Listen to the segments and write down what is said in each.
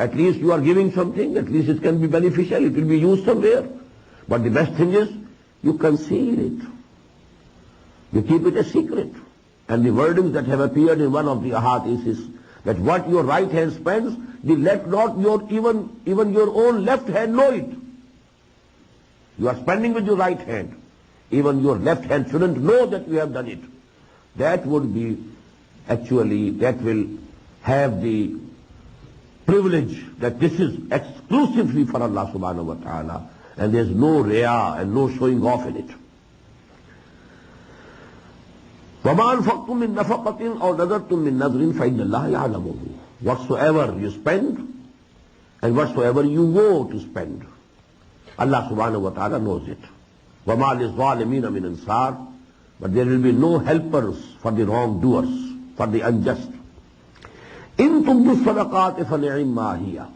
At least you are giving something, at least it can be beneficial, it will be used somewhere. But the best thing is, you conceal it. You keep it a secret. And the wordings that have appeared in one of the ahadith is that what your right hand spends, let not even your own left hand know it. You are spending with your right hand. Even your left hand shouldn't know that you have done it. That would be actually, that will have the privilege that this is exclusively for Allah subhanahu wa ta'ala, and there's no riya and no showing off in it. وَمَا أَنْفَقْتُم مِّن نَفَقَةٍ أَوْ نَذَرْتُم مِّن نَذْرٍ فَإِنَّ اللَّهَ يَعْلَمُهُ. Whatsoever you spend and whatsoever you go to spend, Allah subhanahu wa ta'ala knows it. وَمَا لِلظَّالِمِينَ مِنْ أَنصَارٍ. But there will be no helpers for the wrongdoers, for the unjust. إِن تُبْدُوا الصَّدَقَاتِ فَنِعِمَّا هِيَ.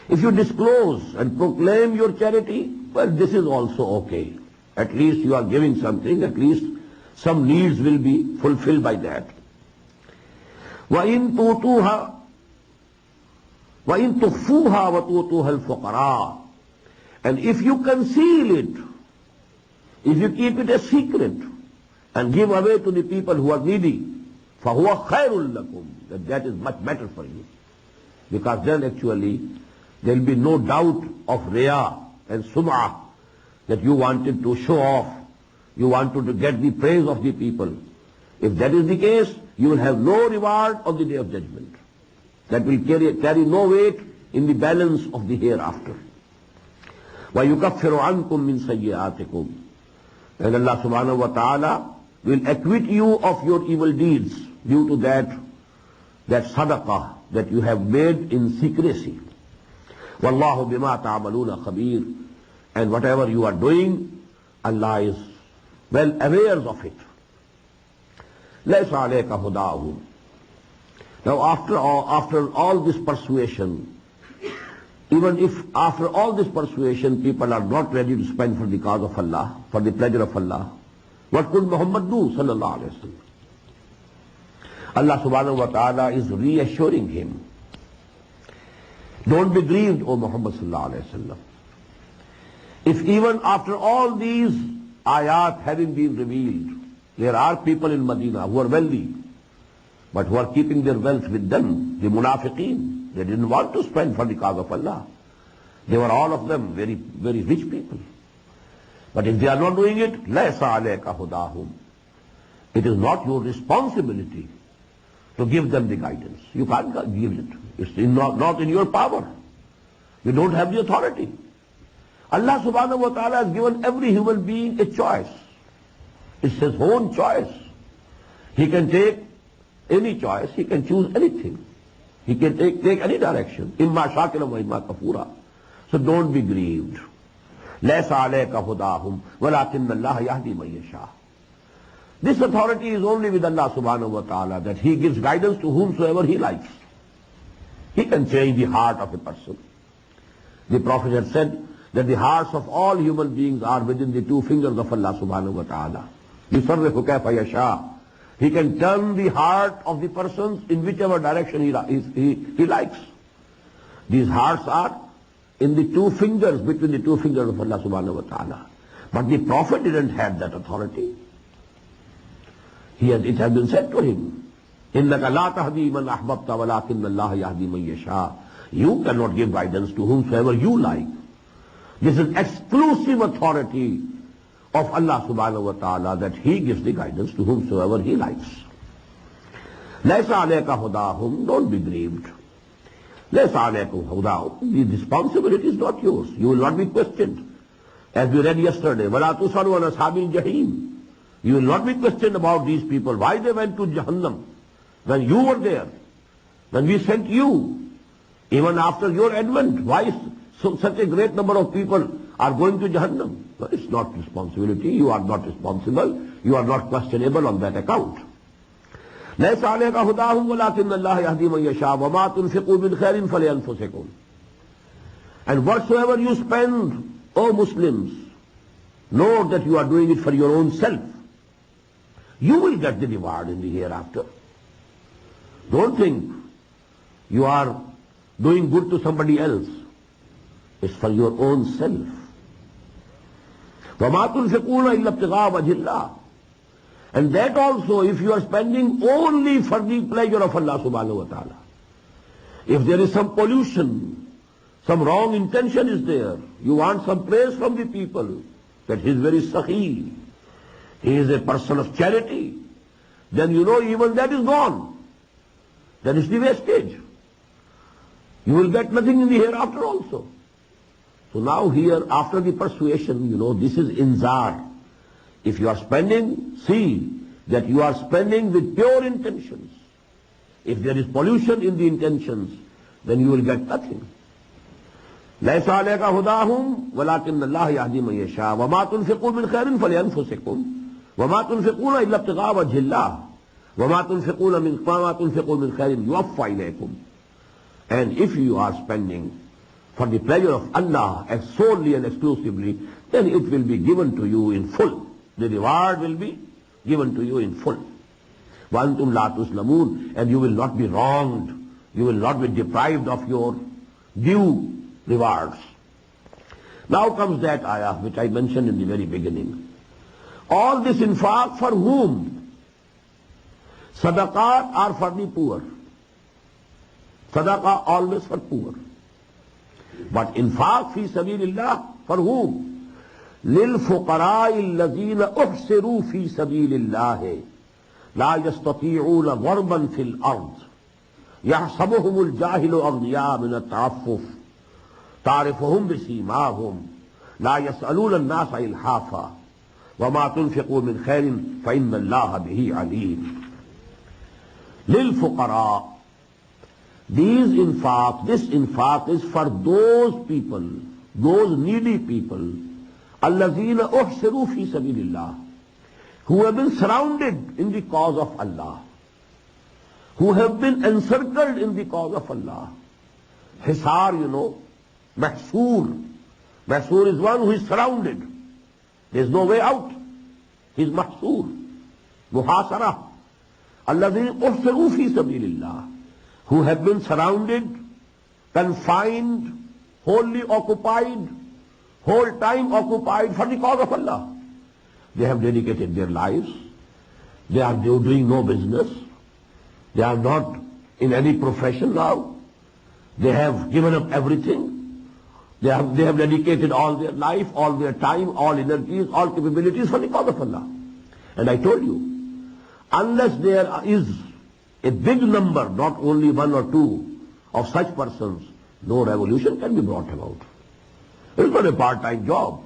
If you disclose and proclaim your charity, well, this is also okay. At least you are giving something, at least some needs will be fulfilled by that. وَإِن تُخْفُوهَا وَتُؤْتُوهَا الْفُقَرَاءَ. And if you conceal it, if you keep it a secret and give away to the people who are needy, فَهُوَ خَيْرٌ لَكُمْ. That is much better for you. Because then actually there will be no doubt of riya and sum'ah, that you wanted to show off, you wanted to get the praise of the people. If that is the case, you will have no reward on the day of judgment. That will carry no weight in the balance of the hereafter. وَيُكَفِّرُ عَنْكُم مِّن سَيِّئَاتِكُمْ. And Allah subhanahu wa ta'ala will acquit you of your evil deeds due to that sadaqah that you have made in secrecy. وَاللَّهُ بِمَا تَعْمَلُونَ خَبِيرٌ. And whatever you are doing, Allah is well aware of it. لَيْسَ عَلَيْكَ هُدَاهُمْ. Now after all this persuasion, even if after all this persuasion people are not ready to spend for the cause of Allah, for the pleasure of Allah, what could Muhammad do, sallallahu alayhi wa sallam? Allah subhanahu wa ta'ala is reassuring him. Don't be grieved, O Muhammad sallallahu alayhi wa sallam. If even after all these ayat having been revealed, there are people in Medina who are wealthy, but who are keeping their wealth with them, the munafiqeen. They didn't want to spend for the cause of Allah. They were all of them very, very rich people. But if they are not doing it, لَيْسَ عَلَيْكَ هُدَاهُمْ. It is not your responsibility to give them the guidance. You can't give it. It's not in your power. You don't have the authority. Allah subhanahu wa ta'ala has given every human being a choice. It's his own choice. He can take any choice. He can choose anything. He can take any direction. إِمَّا شَاكِرًا وَإِمَّا كَفُورًا. So don't be grieved. لَيْسَ عَلَيْكَ هُدَاهُمْ وَلَكِنَّ اللَّهَ يَهْدِي مَن يَشَاءُ. This authority is only with Allah subhanahu wa ta'ala, that He gives guidance to whomsoever He likes. He can change the heart of a person. The Prophet had said that the hearts of all human beings are within the two fingers of Allah subhanahu wa ta'ala. يُصَرِّفُ كَيْفَ يَشَاءُ. He can turn the heart of the persons in whichever direction he likes. These hearts are in the two fingers, between the two fingers of Allah subhanahu wa ta'ala. But the Prophet didn't have that authority. It has been said to him, إِنَّكَ لَا تَهْدِي مَنْ أَحْبَبْتَ وَلَكِنَّ اللَّهَ يَهْدِي مَنْ يَشَاءُ. You cannot give guidance to whomsoever you like. This is exclusive authority of Allah subhanahu wa ta'ala, that He gives the guidance to whomsoever He likes. لَيْسَ عَلَيْكَ هُدَاهُمْ. Don't be grieved. لَيْسَ عَلَيْكَ هُدَاهُمْ. The responsibility is not yours. You will not be questioned. As we read yesterday, وَلَا تُسْأَلُوا عَنْ أَصْحَابِ الْجَحِيمِ. You will not be questioned about these people, why they went to Jahannam when you were there, when we sent you, even after your advent. Why such a great number of people are going to Jahannam? No, it's not responsibility. You are not responsible. You are not questionable on that account. لَيْسَ عَلَيْكَ هُدَاهُمْ وَلَكِنَّ اللَّهَ يَهْدِي مَن يَشَاءُ وَمَا تُنْفِقُوا مِنْ خَيْرٍ فَلِأَنفُسِكُمْ. And whatsoever you spend, O Muslims, know that you are doing it for your own self. You will get the reward in the hereafter. Don't think you are doing good to somebody else. It's for your own self. وَمَا تُنْفِقُونَ إِلَّا ابْتِغَاءَ وَجْهِ اللَّهِ. And that also, if you are spending only for the pleasure of Allah subhanahu wa ta'ala. If there is some pollution, some wrong intention is there, you want some praise from the people, that he is very sahi, he is a person of charity, then you know even that is gone. That is the wastage. You will get nothing in the hereafter also. So now here, after the persuasion, this is inzar. If you are spending, see that you are spending with pure intentions. If there is pollution in the intentions, then you will get nothing. لَيْسَ عَلَيْكَ هُدَاهُمْ وَلَكِنَّ اللَّهَ يَهْدِي مَن يَشَاءُ وَمَا تُنْفِقُوا مِنْ خَيْرٍ فَلِأَنفُسِكُمْ وَمَا تُنْفِقُونَ إِلَّا ابْتِغَاءَ وَجْهِ اللَّهِ وَمَا تُنْفِقُوا مِنْ خَيْرٍ يُوَفَّى إِلَيْكُمْ. And if you are spending for the pleasure of Allah as solely and exclusively, then it will be given to you in full. The reward will be given to you in full. وَأَنْتُمْ لَا تُسْلَمُونَ. And you will not be wronged. You will not be deprived of your due rewards. Now comes that ayah which I mentioned in the very beginning. All this infaq for whom? Sadaqat are for the poor. Sadaqah always for poor. But infaq fi sabilillah for whom? لِلْفُقَرَاءِ الَّذِينَ أُحْسِرُوا فِي سَبِيلِ اللَّهِ لَا يَسْتَطِيعُونَ ضَرْبًا فِي الْأَرْضِ يَحْسَبُهُمُ الْجَاهِلُ أَغْنِيَاءَ مِنَ التَّعَفُّفِ تَعْرِفُهُمْ بِسِيمَاهُمْ لَا يَسْأَلُونَ النَّاسَ إِلْحَافًا وَمَا تُنْفِقُوا مِنْ خَيْرٍ فَإِنَّ اللَّهَ بِهِ عَلِيمٌ. لِلْفُقَرَاءِ. This infaq is for those people, those needy people, الَّذِينَ أُحْسِرُوا فِي سَبِيلِ اللَّهِ, who have been surrounded in the cause of Allah, who have been encircled in the cause of Allah. Hisar, mahsoor. Mahsoor is one who is surrounded. There is no way out. He is mahsoor. Muhasara. الَّذِينَ أُحْسِرُوا فِي سَبِيلِ اللَّهِ, who have been surrounded, confined, wholly occupied, whole time occupied for the cause of Allah. They have dedicated their lives. They are doing no business. They are not in any profession now. They have given up everything. They have dedicated all their life, all their time, all energies, all capabilities for the cause of Allah. And I told you, unless there is a big number, not only one or two of such persons, no revolution can be brought about. It's not a part-time job.